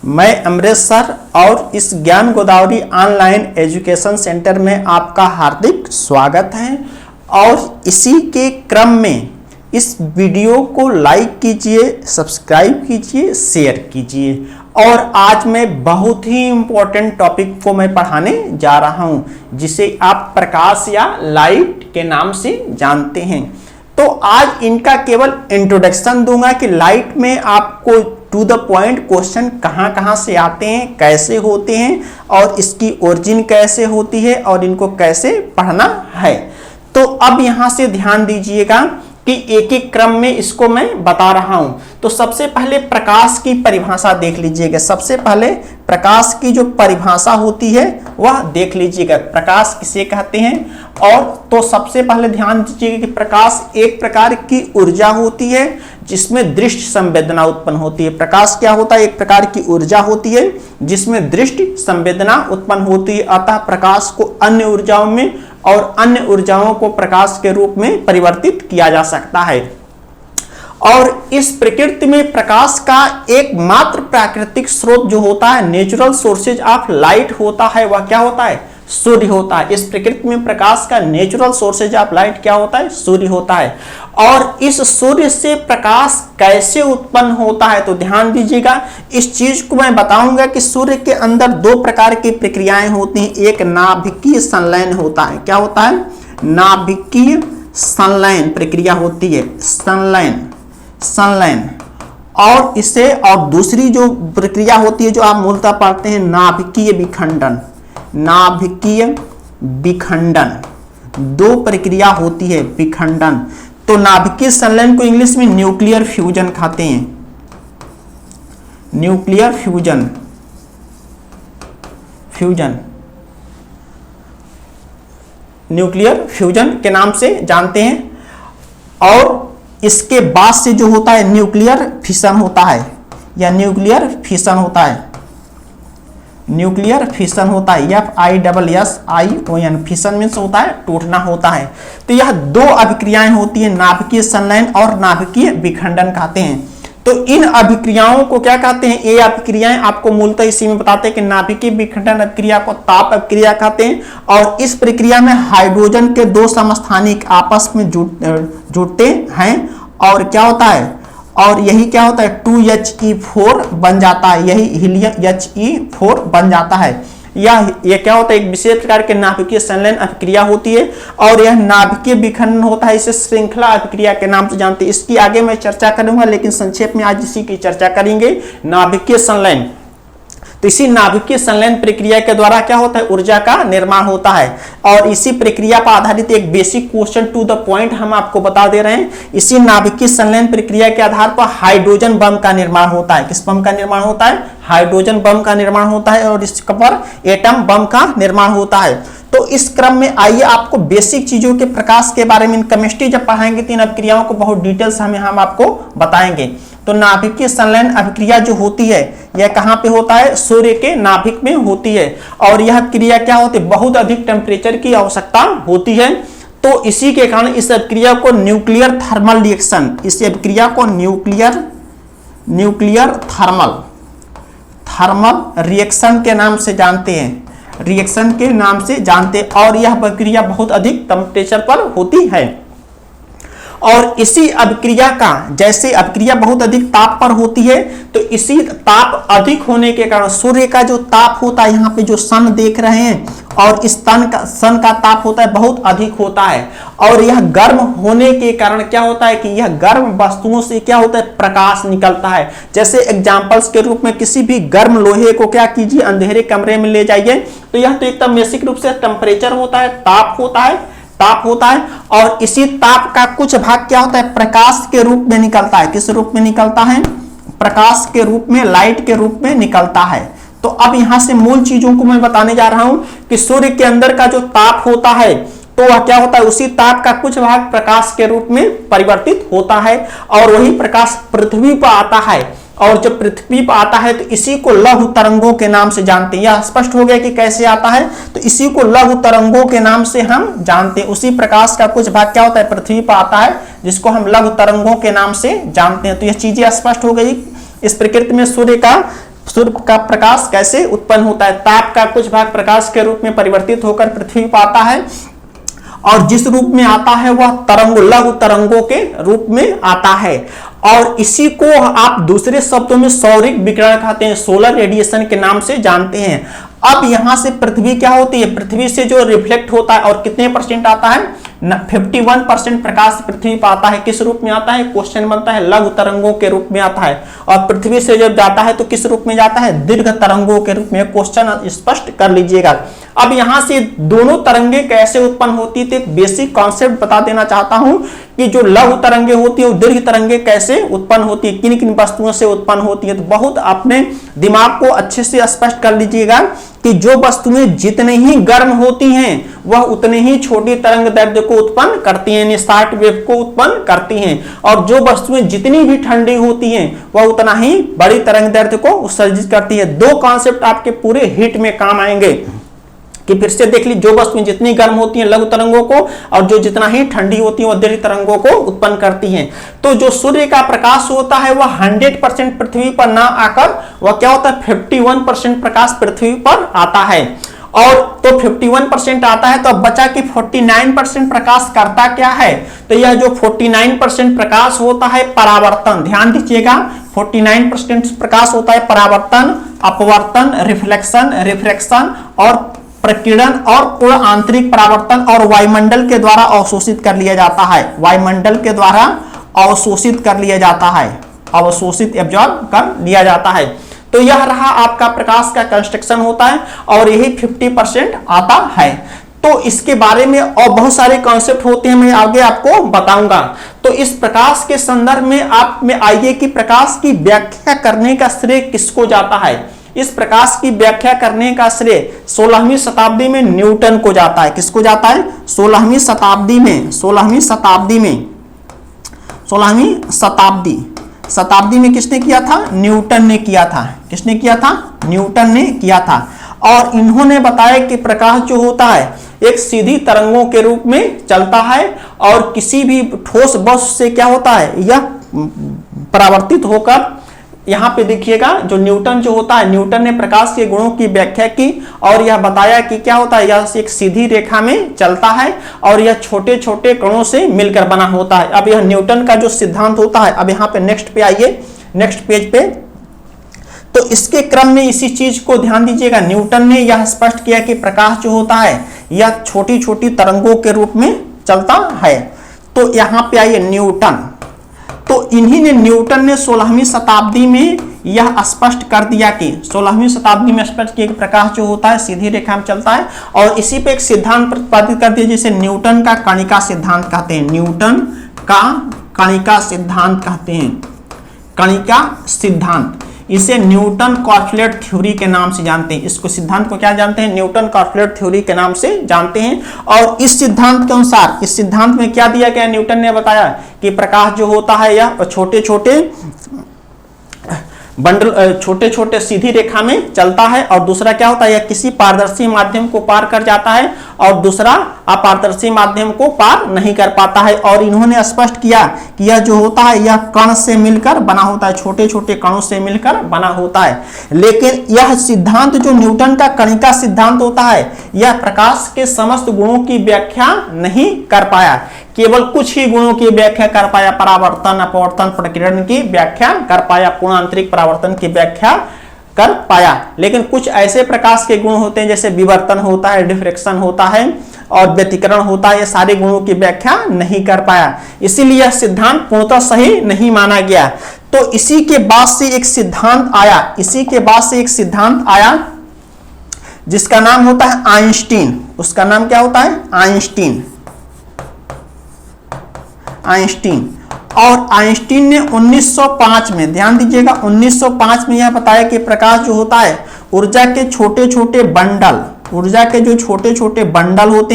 मैं अमृत सर और इस ज्ञान गोदावरी ऑनलाइन एजुकेशन सेंटर में आपका हार्दिक स्वागत है। और इसी के क्रम में इस वीडियो को लाइक कीजिए, सब्सक्राइब कीजिए, शेयर कीजिए। और आज मैं बहुत ही इम्पोर्टेंट टॉपिक को मैं पढ़ाने जा रहा हूं, जिसे आप प्रकाश या लाइट के नाम से जानते हैं। तो आज इनका केवल इंट्रोडक्शन दूंगा कि लाइट में आपको टू द पॉइंट क्वेश्चन कहां से आते हैं, कैसे होते हैं और इसकी ओरिजिन कैसे होती है और इनको कैसे पढ़ना है। तो अब यहां से ध्यान दीजिएगा कि एक एक क्रम में इसको मैं बता रहा हूं। तो सबसे पहले प्रकाश की परिभाषा देख लीजिएगा। सबसे पहले प्रकाश की जो परिभाषा होती है वह देख लीजिएगा, प्रकाश किसे कहते हैं। और तो सबसे पहले ध्यान दीजिएगा कि प्रकाश एक प्रकार की ऊर्जा होती है जिसमें दृष्टि संवेदना उत्पन्न होती है। प्रकाश क्या होता है? एक प्रकार की ऊर्जा होती है जिसमें दृष्टि संवेदना उत्पन्न होती है। अतः प्रकाश को अन्य ऊर्जाओं में और अन्य ऊर्जाओं को प्रकाश के रूप में परिवर्तित किया जा सकता है। और इस प्रकृति में प्रकाश का एकमात्र प्राकृतिक स्रोत जो होता है, नेचुरल सोर्सेज ऑफ लाइट होता है, वह क्या होता है? सूर्य होता है। इस प्रकृति में प्रकाश का नेचुरल सोर्सेज ऑफ लाइट क्या होता है? सूर्य होता है। और इस सूर्य से प्रकाश कैसे उत्पन्न होता है तो ध्यान दीजिएगा, इस चीज को मैं बताऊंगा कि सूर्य के अंदर दो प्रकार की प्रक्रियाएं होती हैं। एक नाभिकीय संलयन होता है। क्या होता है? नाभिकीय संलयन प्रक्रिया होती है, संलयन। और इससे और दूसरी जो प्रक्रिया होती है जो आप मूलतः पढ़ते हैं, नाभिकीय विखंडन। नाभिकीय विखंडन दो प्रक्रिया होती है, विखंडन। तो नाभिकीय संलयन को इंग्लिश में न्यूक्लियर फ्यूजन कहते हैं। न्यूक्लियर फ्यूजन न्यूक्लियर फ्यूजन के नाम से जानते हैं। और इसके बाद से जो होता है न्यूक्लियर फिशन होता है, या न्यूक्लियर फिशन होता है। न्यूक्लियर फिशन होता है, FISSION। फिशन मीन्स होता है टूटना होता है। तो यह दो अभिक्रियाएं होती है, नाभिकीय संलयन और नाभिकीय विखंडन कहते हैं। तो इन अभिक्रियाओं को क्या कहते हैं? ये अभिक्रियाएं आपको मूलतः इसी में बताते हैं कि नाभिकीय विखंडन अभिक्रिया को ताप अभिक्रिया कहते हैं। और इस प्रक्रिया में हाइड्रोजन के दो समस्थानिक आपस में जुड़ते हैं और क्या होता है? और यही क्या होता है? 2He4 बन जाता है, यही हीलियम He4 बन जाता है। यह क्या होता है? एक विशेष प्रकार के नाभिकीय संलयन अभिक्रिया होती है। और यह नाभिकीय विखंडन होता है, इसे श्रृंखला अभिक्रिया के नाम से जानते हैं। इसकी आगे मैं चर्चा करूंगा, लेकिन संक्षेप में आज इसी की चर्चा करेंगे, नाभिकीय संलयन। तो इसी नाभिकीय संलयन प्रक्रिया के द्वारा क्या होता है? ऊर्जा का निर्माण होता है। और इसी प्रक्रिया पर आधारित एक basic question to the point हम आपको बता दे रहे हैं। इसी नाभिकीय संलयन प्रक्रिया के आधार पर हाइड्रोजन बम का निर्माण होता है। किस बम का निर्माण होता है? हाइड्रोजन बम का निर्माण होता है। और इस पर एटम बम का निर्माण होता है। तो इस क्रम में आइए आपको बेसिक चीजों के प्रकाश के बारे में, केमिस्ट्री जब पढ़ाएंगे तो इन अभिक्रियाओं को बहुत डिटेल्स हम आपको बताएंगे। तो नाभिकीय संलयन अभिक्रिया जो होती है यह कहां पे होता है? सूर्य के नाभिक में होती है। और यह क्रिया क्या होती है? बहुत अधिक टेम्परेचर की आवश्यकता होती है। तो इसी के कारण इस अभिक्रिया को न्यूक्लियर थर्मल रिएक्शन, इस अभिक्रिया को न्यूक्लियर थर्मल रिएक्शन के नाम से जानते हैं, रिएक्शन के नाम से जानते हैं। और यह प्रक्रिया बहुत अधिक टेम्परेचर पर होती है। और इसी अभिक्रिया का, जैसे अभिक्रिया बहुत अधिक ताप पर होती है, तो इसी ताप अधिक होने के कारण सूर्य का जो ताप होता है, यहाँ पे जो सन देख रहे हैं, और इस सन का ताप होता है बहुत अधिक होता है। और यह गर्म होने के कारण क्या होता है कि यह गर्म वस्तुओं से क्या होता है? प्रकाश निकलता है। जैसे एग्जाम्पल्स के रूप में किसी भी गर्म लोहे को क्या कीजिए? अंधेरे कमरे में ले जाइए, तो यह तो एकदम बेसिक रूप से टेम्परेचर होता है, ताप होता है। और इसी ताप का कुछ भाग क्या होता है? प्रकाश के रूप में निकलता है। किस रूप में निकलता है? प्रकाश के रूप में, लाइट के रूप में निकलता है। तो अब यहां से मूल चीजों को मैं बताने जा रहा हूं कि सूर्य के अंदर का जो ताप होता है, तो वह क्या होता है? उसी ताप का कुछ भाग प्रकाश के रूप में परिवर्तित होता है। और वही प्रकाश पृथ्वी पर आता है। और जब पृथ्वी पर आता है तो इसी को लघु तरंगों के नाम से जानते हैं। यह स्पष्ट हो गया कि कैसे आता है? तो इसी को लघु तरंगों के नाम से हम जानते हैं। उसी प्रकाश का कुछ भाग क्या होता है? पृथ्वी पर आता है, जिसको हम लघु तरंगों के नाम से जानते हैं। तो यह चीजें स्पष्ट हो गई। इस प्रकृति में सूर्य का सूर्य का प्रकाश कैसे उत्पन्न होता है? ताप का कुछ भाग प्रकाश के रूप में परिवर्तित होकर पृथ्वी पर आता है और जिस रूप में आता है वह तरंगों, लघु तरंगों के रूप में आता है और इसी को आप दूसरे शब्दों में सौरिक विकिरण कहते हैं, सोलर रेडिएशन के नाम से जानते हैं। अब यहां से पृथ्वी क्या होती है? पृथ्वी से जो रिफ्लेक्ट होता है और कितने परसेंट आता है? 51% प्रकाश पृथ्वी पर आता है। किस रूप में आता है? क्वेश्चन बनता है लघु तरंगों के रूप में आता है और पृथ्वी से जब जाता है तो किस रूप में जाता है? दीर्घ तरंगों के रूप में। क्वेश्चन स्पष्ट कर लीजिएगा। अब यहां से दोनों तरंगे कैसे उत्पन्न होती थी, एक बेसिक कॉन्सेप्ट बता देना चाहता हूं कि जो लघु तरंगे होती है और दीर्घ तरंगे कैसे उत्पन्न होती है, किन किन वस्तुओं से उत्पन्न होती है। तो बहुत अपने दिमाग को अच्छे से स्पष्ट कर लीजिएगा कि जो वस्तुएं जितनी ही गर्म होती हैं वह उतनी ही छोटी तरंग दैर्ध्य को उत्पन्न करती हैं, यानी शॉर्ट वेव को उत्पन्न करती हैं और जो वस्तुएं जितनी भी ठंडी होती हैं वह उतना ही बड़ी तरंग दैर्ध्य को उत्सर्जित करती है। दो कॉन्सेप्ट आपके पूरे हिट में काम आएंगे कि फिर से देख ली, जो वस्तुएं जितनी गर्म होती हैं लघु तरंगों को और जो जितना ही ठंडी होती है वह दीर्घ तरंगों को उत्पन्न करती हैं। तो जो सूर्य का प्रकाश होता है वह 100% पृथ्वी पर ना आकर वह क्या होता है? 51% प्रकाश पृथ्वी पर आता है और तो 51% आता है। तो अब बचा कि 49% प्रकाश करता क्या है? तो यह जो 49% प्रकाश होता है परावर्तन, ध्यान दीजिएगा, 49% प्रकाश होता है परावर्तन, अपवर्तन, रिफ्लेक्शन और प्रकीर्णन और पूर्ण आंतरिक परावर्तन और वायुमंडल के द्वारा अवशोषित कर लिया जाता है। वायुमंडल के द्वारा अवशोषित कर लिया जाता है, अवशोषित एब्जॉर्ब कर लिया जाता है। तो यह रहा आपका प्रकाश का कंस्ट्रक्शन होता है और यही 50% आता है। तो इसके बारे में और बहुत सारे कॉन्सेप्ट होते हैं, मैं आगे आपको बताऊंगा। तो इस प्रकाश के संदर्भ में आप में आइए कि प्रकाश की व्याख्या करने का श्रेय किसको जाता है? इस प्रकाश की व्याख्या करने का श्रेय 16वीं शताब्दी में न्यूटन को जाता है। किसको जाता है? 16वीं शताब्दी में किसने किया था? न्यूटन ने किया था। किसने किया था? न्यूटन ने किया था। और इन्होंने बताया कि प्रकाश जो होता है एक सीधी तरंगों के रूप में चलता है और किसी भी ठोस वस्तु से क्या होता है? यह परावर्तित होकर, यहां पे देखिएगा जो न्यूटन जो होता है, न्यूटन ने प्रकाश के गुणों की व्याख्या की और यह बताया कि क्या होता है, यह एक सीधी रेखा में चलता है और यह छोटे छोटे कणों से मिलकर बना होता है। अब यह न्यूटन का जो सिद्धांत होता है, अब यहाँ पे नेक्स्ट पे आइए, नेक्स्ट पेज पे। तो इसके क्रम में इसी चीज को ध्यान दीजिएगा, न्यूटन ने यह स्पष्ट किया कि प्रकाश जो होता है यह छोटी छोटी तरंगों के रूप में चलता है। तो यहाँ पे आइए न्यूटन, तो इन्हीं ने, न्यूटन ने 16वीं शताब्दी में यह स्पष्ट कर दिया कि 16वीं शताब्दी में स्पष्ट किया कि प्रकाश जो होता है सीधी रेखा में चलता है और इसी पे एक सिद्धांत प्रतिपादित कर दिया जिसे न्यूटन का कणिका सिद्धांत कहते हैं। न्यूटन का कणिका सिद्धांत कहते हैं, कणिका सिद्धांत। इसे न्यूटन कॉर्पलेट थ्योरी के नाम से जानते हैं। इसको सिद्धांत को क्या जानते हैं? न्यूटन कॉर्पलेट थ्योरी के नाम से जानते हैं। और इस सिद्धांत के अनुसार, इस सिद्धांत में क्या दिया गया? न्यूटन ने बताया कि प्रकाश जो होता है यह छोटे छोटे बंडल, छोटे छोटे सीधी रेखा में चलता है और दूसरा क्या होता है, यह किसी पारदर्शी माध्यम को पार कर जाता है और दूसरा अपारदर्शी माध्यम को पार नहीं कर पाता है। और इन्होंने स्पष्ट किया कि यह जो होता है यह कण से मिलकर बना होता है, छोटे छोटे कणों से मिलकर बना होता है। लेकिन यह सिद्धांत जो न्यूटन का कणिका सिद्धांत होता है यह प्रकाश के समस्त गुणों की व्याख्या नहीं कर पाया, केवल कुछ ही गुणों की व्याख्या कर पाया। परावर्तन, अपवर्तन, प्रकीर्णन की व्याख्या कर पाया, पूर्ण आंतरिक परावर्तन की व्याख्या कर पाया। लेकिन कुछ ऐसे प्रकाश के गुण होते हैं जैसे विवर्तन होता है, डिफ्रेक्शन होता है और व्यतिकरण होता है, ये सारे गुणों की व्याख्या नहीं कर पाया। इसीलिए यह सिद्धांत पूर्णतः सही नहीं माना गया। तो इसी के बाद से एक सिद्धांत आया, इसी के बाद से एक सिद्धांत आया जिसका नाम होता है आइंस्टीन। उसका नाम क्या होता है? आइंस्टीन। आइंस्टीन। और आइंस्टीन ने 1905 में, ध्यान दीजिएगा, 1905 में यह बताया कि प्रकाश जो होता है ऊर्जा के छोटे छोटे बंडल, ऊर्जा के जो छोटे छोटे बंडल होते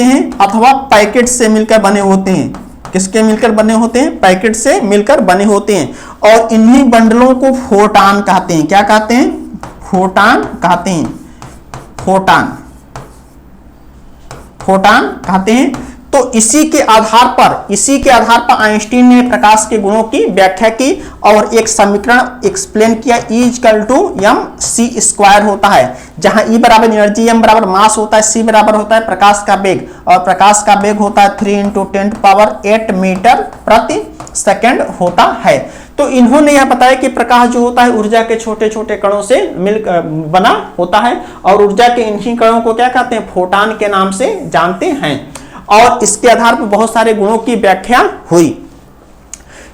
हैं अथवा पैकेट से मिलकर बने होते हैं। किसके मिलकर बने होते हैं? पैकेट से मिलकर बने होते हैं। और इन्हीं बंडलों को फोटॉन कहते हैं। क्या कहते हैं? फोटॉन कहते हैं। फोटॉन कहते हैं। तो इसी के आधार पर आइंस्टीन ने प्रकाश के गुणों की व्याख्या की और एक समीकरण एक्सप्लेन किया, E इक्वल टू mc² होता है, जहां E बराबर एनर्जी, m बराबर मास होता है, c बराबर होता है प्रकाश का वेग, और प्रकाश का वेग होता है 3 × 10⁸ मीटर प्रति सेकंड होता है। तो इन्होंने यह बताया कि प्रकाश जो होता है ऊर्जा के छोटे छोटे कणों से बना होता है, और ऊर्जा के इन्हीं कणों को क्या कहते हैं, फोटान के नाम से जानते हैं, और इसके आधार पर बहुत सारे गुणों की व्याख्या हुई।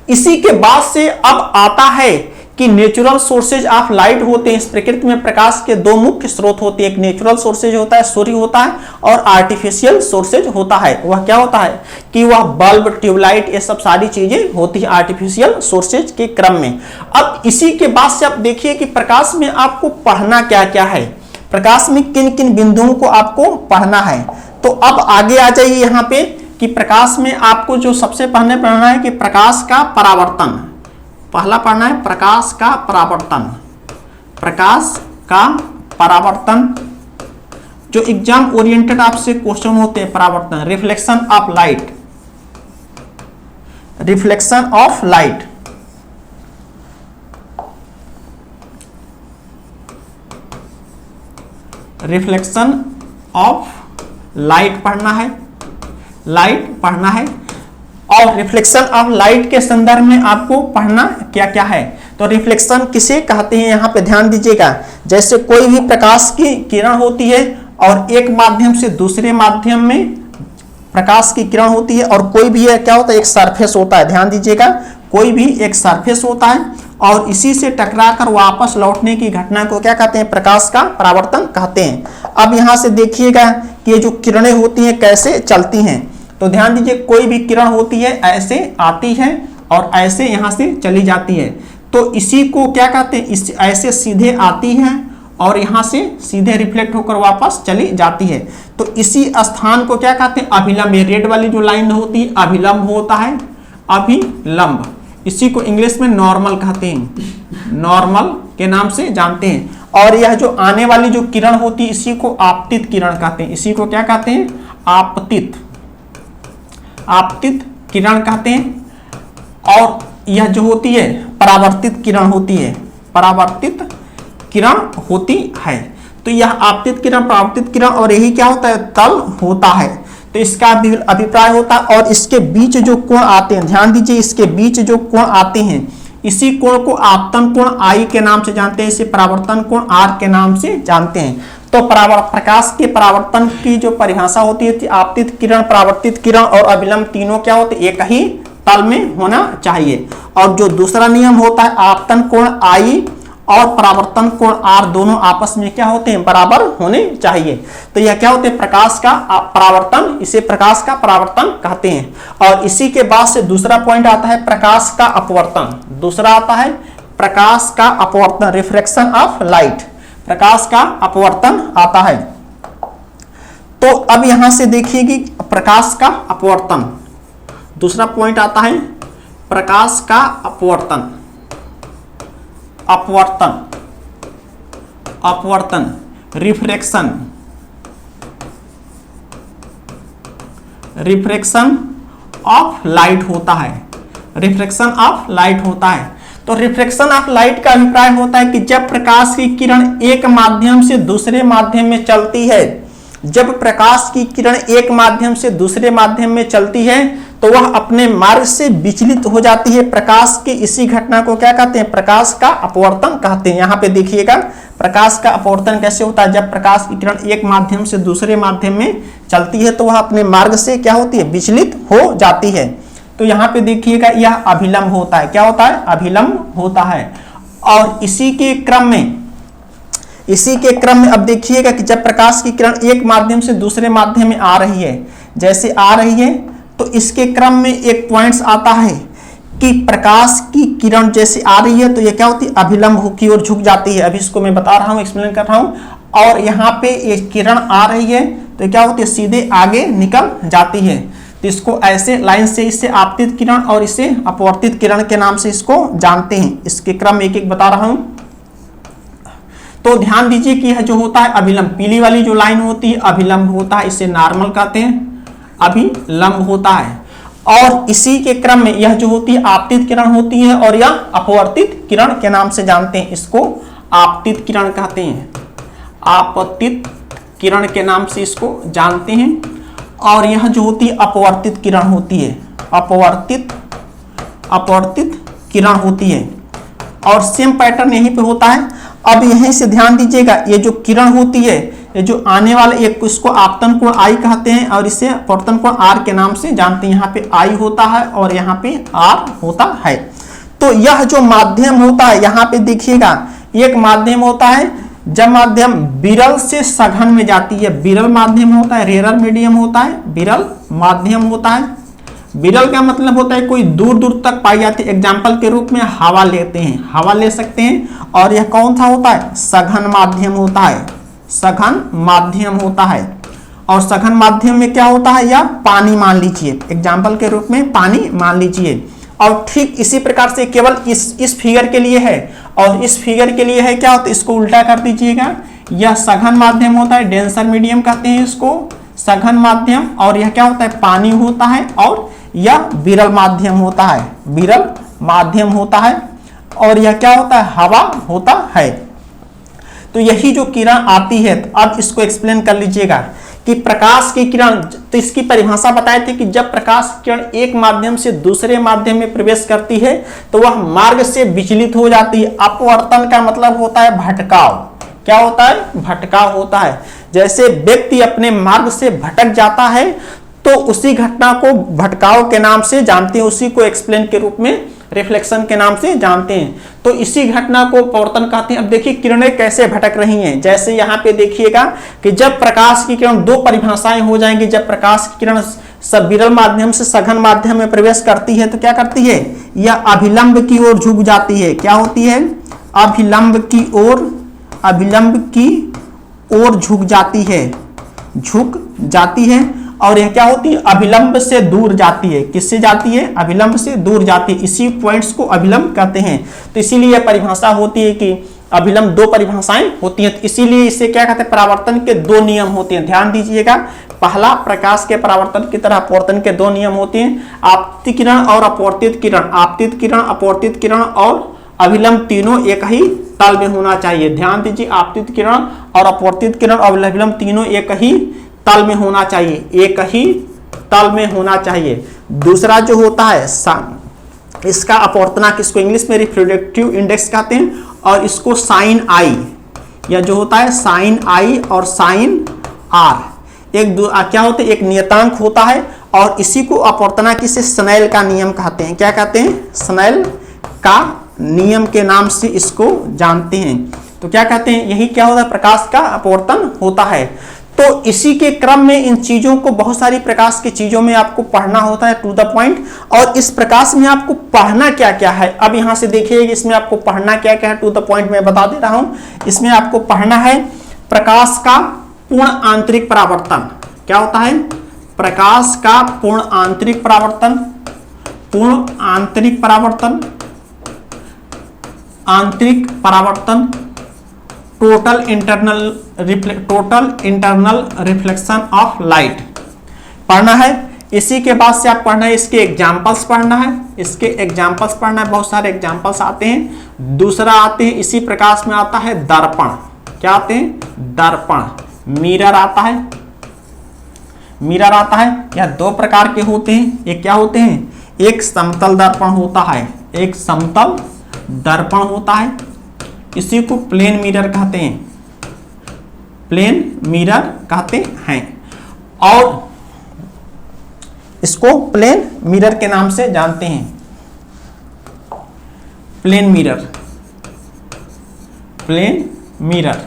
इसी के बाद से अब आता है कि नेचुरल सोर्सेज ऑफ लाइट होते हैं। इस प्रकृति में प्रकाश के दो मुख्य स्रोत होते हैं, एक नेचुरल सोर्सेज होता है, सूर्य होता है, और आर्टिफिशियल सोर्सेज होता है। वह क्या होता है कि वह बल्ब, ट्यूबलाइट, ये सब सारी चीजें होती है आर्टिफिशियल सोर्सेज के क्रम में। अब इसी के बाद से आप देखिए कि प्रकाश में आपको पढ़ना क्या क्या है, प्रकाश में किन किन बिंदुओं को आपको पढ़ना है। तो अब आगे आ जाइए यहाँ पे कि प्रकाश में आपको जो सबसे पहले पढ़ना है कि प्रकाश का परावर्तन, पहला पढ़ना है प्रकाश का परावर्तन। प्रकाश का परावर्तन जो एग्जाम ओरिएंटेड आपसे क्वेश्चन होते हैं, परावर्तन, reflection of light, reflection of light, reflection of light पढ़ना है, लाइट पढ़ना है। और रिफ्लेक्शन ऑफ लाइट के संदर्भ में आपको पढ़ना क्या क्या है। तो रिफ्लेक्शन किसे कहते हैं, यहाँ पे ध्यान दीजिएगा। जैसे कोई भी प्रकाश की किरण होती है और एक माध्यम से दूसरे माध्यम में प्रकाश की किरण होती है, और कोई भी क्या होता है, एक सरफेस होता है, ध्यान दीजिएगा, कोई भी एक सरफेस होता है, और इसी से टकराकर वापस लौटने की घटना को क्या कहते हैं, प्रकाश का परावर्तन कहते हैं। अब यहाँ से देखिएगा कि ये जो किरणें होती हैं कैसे चलती हैं। तो ध्यान दीजिए, कोई भी किरण होती है ऐसे आती है और ऐसे यहाँ से चली जाती है, तो इसी को क्या कहते हैं, इस ऐसे सीधे आती है और यहाँ से सीधे रिफ्लेक्ट होकर वापस चली जाती है। तो इसी स्थान को क्या कहते हैं, अभिलंब। ये रेड वाली जो लाइन होती है अभिलंब होता है, अभिलंब। इसी को इंग्लिश में नॉर्मल कहते हैं, नॉर्मल के नाम से जानते हैं। और यह जो आने वाली जो किरण होती है इसी को आपतित किरण कहते हैं। इसी को क्या कहते हैं, आपतित, आपतित किरण कहते हैं। और यह जो होती है परावर्तित किरण होती है, परावर्तित किरण होती है। तो यह आपतित किरण, परावर्तित किरण, और यही क्या होता है, तल होता है। तो इसका अभिप्राय होता है, और इसके बीच जो कोण आते हैं, ध्यान दीजिए, इसके बीच जो कोण आते हैं इसी कोण को आपतन कोण I के नाम से जानते हैं, इसे परावर्तन कोण R के नाम से जानते हैं। तो प्रकाश के परावर्तन की जो परिभाषा होती है, आपतित किरण, परावर्तित किरण और अभिलंब तीनों क्या होते हैं, एक ही तल में होना चाहिए। और जो दूसरा नियम होता है, आपतन कोण I और परावर्तन कोण R दोनों आपस में क्या होते हैं, बराबर होने चाहिए। तो यह क्या होते हैं, प्रकाश का परावर्तन, इसे प्रकाश का परावर्तन कहते हैं। और इसी के बाद से दूसरा पॉइंट आता है प्रकाश का अपवर्तन। दूसरा आता है प्रकाश का अपवर्तन, रिफ्रैक्शन ऑफ लाइट, प्रकाश का अपवर्तन आता है। तो अब यहां से देखिए कि प्रकाश का अपवर्तन, दूसरा पॉइंट आता है प्रकाश का अपवर्तन, अपवर्तन, अपवर्तन, रिफ्रैक्शन, रिफ्रैक्शन ऑफ लाइट होता है, रिफ्रैक्शन ऑफ लाइट होता है। तो रिफ्रैक्शन ऑफ लाइट का अभिप्राय होता है कि जब प्रकाश की किरण एक माध्यम से दूसरे माध्यम में चलती है, जब प्रकाश की किरण एक माध्यम से दूसरे माध्यम में चलती है तो वह अपने मार्ग से विचलित हो जाती है। प्रकाश की इसी घटना को क्या कहते हैं, प्रकाश का अपवर्तन कहते हैं। यहाँ पे देखिएगा प्रकाश का अपवर्तन कैसे होता है, जब प्रकाश की किरण एक माध्यम से दूसरे माध्यम में चलती है तो वह अपने मार्ग से क्या होती है, विचलित हो जाती है। तो यहाँ पे देखिएगा यह अभिलंब होता है, क्या होता है, अभिलंब होता है। और इसी के क्रम में अब देखिएगा कि जब प्रकाश की किरण एक माध्यम से दूसरे माध्यम में आ रही है, जैसे आ रही है, तो इसके क्रम में एक पॉइंट्स आता है कि प्रकाश की किरण जैसे आ रही है तो ये क्या होती है, अभिलंब की ओर झुक जाती है। अभी इसको मैं बता रहा हूँ, एक्सप्लेन कर रहा हूँ। और यहाँ पे ये किरण आ रही है तो क्या होती है, सीधे आगे निकल जाती है। तो इसको ऐसे लाइन से, इससे आपतित किरण और इसे अपवर्तित किरण के नाम से इसको जानते हैं। इसके क्रम एक एक बता रहा हूँ। तो ध्यान दीजिए कि यह जो होता है अभिलंब, पीली वाली जो लाइन होती है अभिलंब होता है, इसे नॉर्मल कहते हैं, अभिलंब होता है। और इसी के क्रम में यह जो होती है आपतित किरण होती है और यह अपवर्तित किरण के नाम से जानते हैं। इसको आपतित किरण कहते हैं, आपतित किरण के नाम से इसको जानते हैं। और यह जो होती है अपवर्तित किरण होती है, अपवर्तित किरण होती है। और सेम पैटर्न यहीं पे होता है। अब यहीं से ध्यान दीजिएगा, ये जो किरण होती है, ये जो आने वाले एक इसको आपतन कोण आई कहते हैं और इसे अपवर्तन कोण आर के नाम से जानते हैं। यहाँ पे आई होता है और यहाँ पे आर होता है। तो यह जो माध्यम होता है, यहाँ पे देखिएगा एक माध्यम होता है जब माध्यम विरल से सघन में जाती है, विरल माध्यम होता है, रेरर मीडियम होता है, विरल माध्यम होता है। विरल का मतलब होता है कोई दूर दूर तक पाई जाती है। एग्जाम्पल के रूप में हवा लेते हैं, हवा ले सकते हैं। और यह कौन सा होता है? सघन माध्यम होता है, सघन माध्यम होता है। और सघन माध्यम में क्या होता है? या पानी मान लीजिए, एग्जाम्पल के रूप में पानी मान लीजिए। और ठीक इसी प्रकार से केवल इस फिगर के लिए है और इस फिगर के लिए है क्या होता है? इसको उल्टा कर दीजिएगा। यह सघन माध्यम होता है, डेंसर मीडियम कहते हैं इसको, सघन माध्यम। और यह क्या होता है? पानी होता है। और यह विरल माध्यम होता है, विरल माध्यम होता है। और यह क्या होता है? हवा होता है। तो यही जो किरण आती है, तो अब इसको एक्सप्लेन कर लीजिएगा कि प्रकाश की किरण, तो इसकी परिभाषा बताए थे कि जब प्रकाश की किरण एक माध्यम से दूसरे माध्यम में प्रवेश करती है तो वह मार्ग से विचलित हो जाती है। अपवर्तन का मतलब होता है भटकाव। क्या होता है? भटकाव होता है। जैसे व्यक्ति अपने मार्ग से भटक जाता है तो उसी घटना को भटकाव के नाम से जानते हैं, उसी को एक्सप्लेन के रूप में रिफ्लेक्शन के नाम से जानते हैं। तो इसी घटना को पवर्तन कहते हैं। अब देखिए किरणें कैसे भटक रही हैं। जैसे यहाँ पे देखिएगा कि जब प्रकाश की किरण, दो परिभाषाएं हो जाएंगी। जब प्रकाश की किरण सब विरल माध्यम से सघन माध्यम में प्रवेश करती है तो क्या करती है? यह अभिलंब की ओर झुक जाती है। क्या होती है? अभिलंब की ओर, अभिलंब की ओर झुक जाती है, झुक जाती है। और यह क्या होती है? अभिलंब से दूर जाती है। किससे जाती है? अभिलंब से दूर जाती है। इसी पॉइंट्स को अभिलंब कहते हैं। तो इसीलिए यह परिभाषा होती है कि अभिलंब, दो परिभाषाएं होती हैं। तो इसीलिए इसे क्या कहते हैं? परावर्तन के दो नियम होते हैं। ध्यान दीजिएगा, पहला प्रकाश के परावर्तन की तरह अपवर्तन के दो नियम होते हैं, आपतित किरण और अपवर्तित किरण। आपतित किरण, अपवर्तित किरण और अभिलंब तीनों एक ही तल में होना चाहिए। ध्यान दीजिए, आपतित किरण और अपवर्तित किरण और अभिलंब तीनों एक ही तल में होना चाहिए, एक ही तल में होना चाहिए। दूसरा जो होता है इसका अपवर्तनांक, इसको इंग्लिश में रिफ्रैक्टिव इंडेक्स कहते हैं। और इसको साइन आई, या जो होता है साइन आई और साइन आर, क्या होते हैं? एक नियतांक होता है। और इसी को अपवर्तनांक से स्नेल का नियम कहते हैं। क्या कहते हैं? स्नेल का नियम के नाम से इसको जानते हैं। तो क्या कहते हैं? यही क्या होता है? प्रकाश का अपवर्तन होता है। तो इसी के क्रम में इन चीजों को, बहुत सारी प्रकाश की चीजों में आपको पढ़ना होता है टू द पॉइंट। और इस प्रकाश में आपको पढ़ना क्या क्या है, अब यहां से देखिए इसमें आपको पढ़ना क्या क्या है टू द पॉइंट मैं बता दे रहा हूं। इसमें आपको पढ़ना है प्रकाश का पूर्ण आंतरिक परावर्तन। क्या होता है? प्रकाश का पूर्ण आंतरिक परावर्तन, पूर्ण आंतरिक परावर्तन, आंतरिक परावर्तन, total internal reflection of light पढ़ना है। इसी के बाद से आप पढ़ना है, इसके एग्जाम्पल्स पढ़ना है, इसके एग्जाम्पल्स पढ़ना है। बहुत सारे एग्जाम्पल्स आते हैं। दूसरा आते हैं, इसी प्रकाश में आता है दर्पण। क्या आते हैं? दर्पण, मिरर आता है, मिरर आता है। यह दो प्रकार के होते हैं। एक क्या होते हैं? एक समतल दर्पण होता है, एक समतल दर्पण होता है। इसी को प्लेन मिरर कहते हैं, प्लेन मिरर कहते हैं। और इसको प्लेन मिरर के नाम से जानते हैं, प्लेन मिरर, प्लेन मिरर।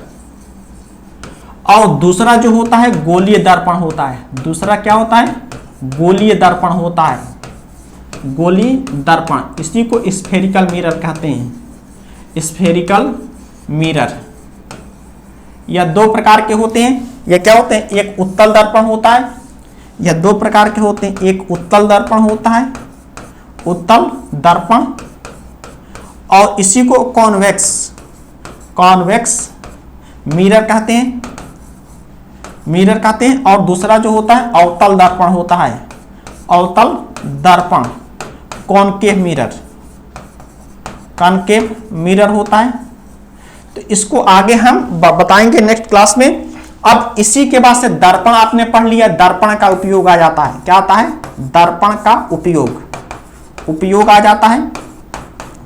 और दूसरा जो होता है गोलीय दर्पण होता है। दूसरा क्या होता है? गोलीय दर्पण होता है, गोलीय दर्पण। इसी को स्फेरिकल मिरर कहते हैं, स्फेरिकल मिरर। यह दो प्रकार के होते हैं। यह क्या होते हैं? एक उत्तल दर्पण होता है। यह दो प्रकार के होते हैं, एक उत्तल दर्पण होता है, उत्तल दर्पण। और इसी को कॉन्वेक्स, कॉन्वेक्स मिरर कहते हैं, मिरर कहते हैं, और दूसरा जो होता है अवतल दर्पण होता है, अवतल दर्पण, कॉनकेव मिरर, कॉनकेव मिरर होता है। तो इसको आगे हम बताएंगे नेक्स्ट क्लास में। अब इसी के बाद से दर्पण आपने पढ़ लिया, दर्पण का उपयोग आ जाता है, क्या आता है, दर्पण का उपयोग आ जाता है।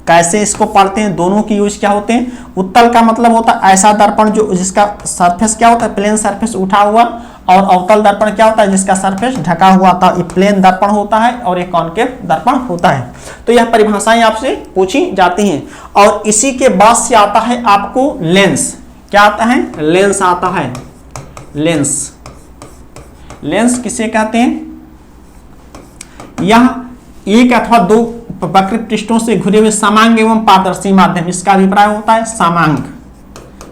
कैसे इसको पढ़ते हैं, दोनों की यूज क्या होते हैं। उत्तल का मतलब होता है ऐसा दर्पण जो जिसका सरफेस क्या होता है, प्लेन सरफेस उठा हुआ, और अवतल दर्पण क्या होता है, जिसका सरफेस ढका हुआ था। ये प्लेन दर्पण होता है और एक कॉनकेव दर्पण होता है। तो यह परिभाषाएं आपसे पूछी जाती हैं। और इसी के बाद से आता है आपको लेंस। क्या आता है, लेंस आता है। लेंस, लेंस किसे कहते हैं, यह एक अथवा दो वक्र पृष्ठों से घुरे हुए समांग एवं पारदर्शी माध्यम, इसका अभिप्राय होता है समांग,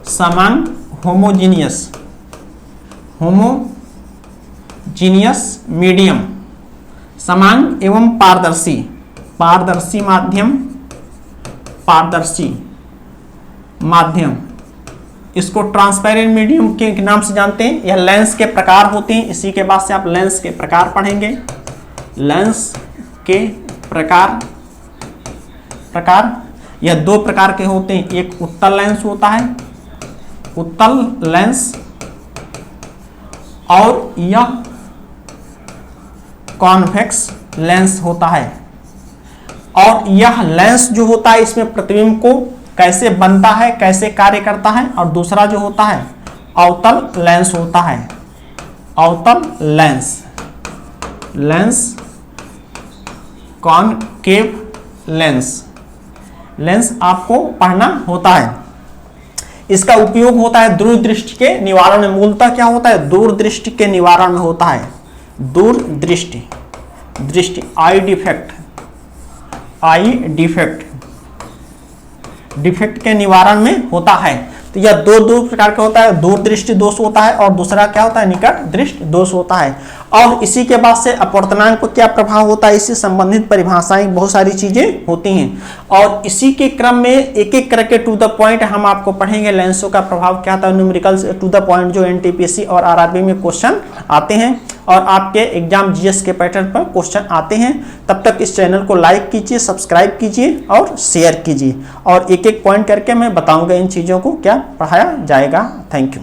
समांग, होमोजीनियस, होमोजीनियस मीडियम, समांग एवं पारदर्शी, पारदर्शी माध्यम, पारदर्शी माध्यम, इसको ट्रांसपेरेंट मीडियम के नाम से जानते हैं। यह लेंस के प्रकार होते हैं। इसी के बाद से आप लेंस के प्रकार पढ़ेंगे। लेंस के प्रकार यह दो प्रकार के होते हैं, एक उत्तल लेंस होता है, उत्तल लेंस, और यह कॉन्वेक्स लेंस होता है। और यह लेंस जो होता है इसमें प्रतिबिंब को कैसे बनता है, कैसे कार्य करता है। और दूसरा जो होता है अवतल लेंस होता है, अवतल lens, lens, concave lens, lens आपको पढ़ना होता है। इसका उपयोग होता है दूरदृष्टि के निवारण में। मूलतः क्या होता है, दूरदृष्टि के निवारण में होता है, दूरदृष्टि, दृष्टि, आई डिफेक्ट, आई डिफेक्ट, डिफेक्ट के निवारण में होता है। तो यह दो प्रकार का होता है, दूरदृष्टि दोष होता है और दूसरा क्या होता है, निकट दृष्टि दोष होता है। और इसी के बाद से अपवर्तनांक पर क्या प्रभाव होता है, इससे संबंधित परिभाषाएं बहुत सारी चीजें होती हैं। और इसी के क्रम में एक एक करके टू द पॉइंट हम आपको पढ़ेंगे। लेंसों का प्रभाव क्या था, न्यूमेरिकल टू द पॉइंट जो एनटीपीसी और आरआरबी में क्वेश्चन आते हैं और आपके एग्जाम जीएस के पैटर्न पर क्वेश्चन आते हैं। तब तक इस चैनल को लाइक कीजिए, सब्सक्राइब कीजिए और शेयर कीजिए। और एक एक पॉइंट करके मैं बताऊंगा इन चीज़ों को क्या पढ़ाया जाएगा। Thank you.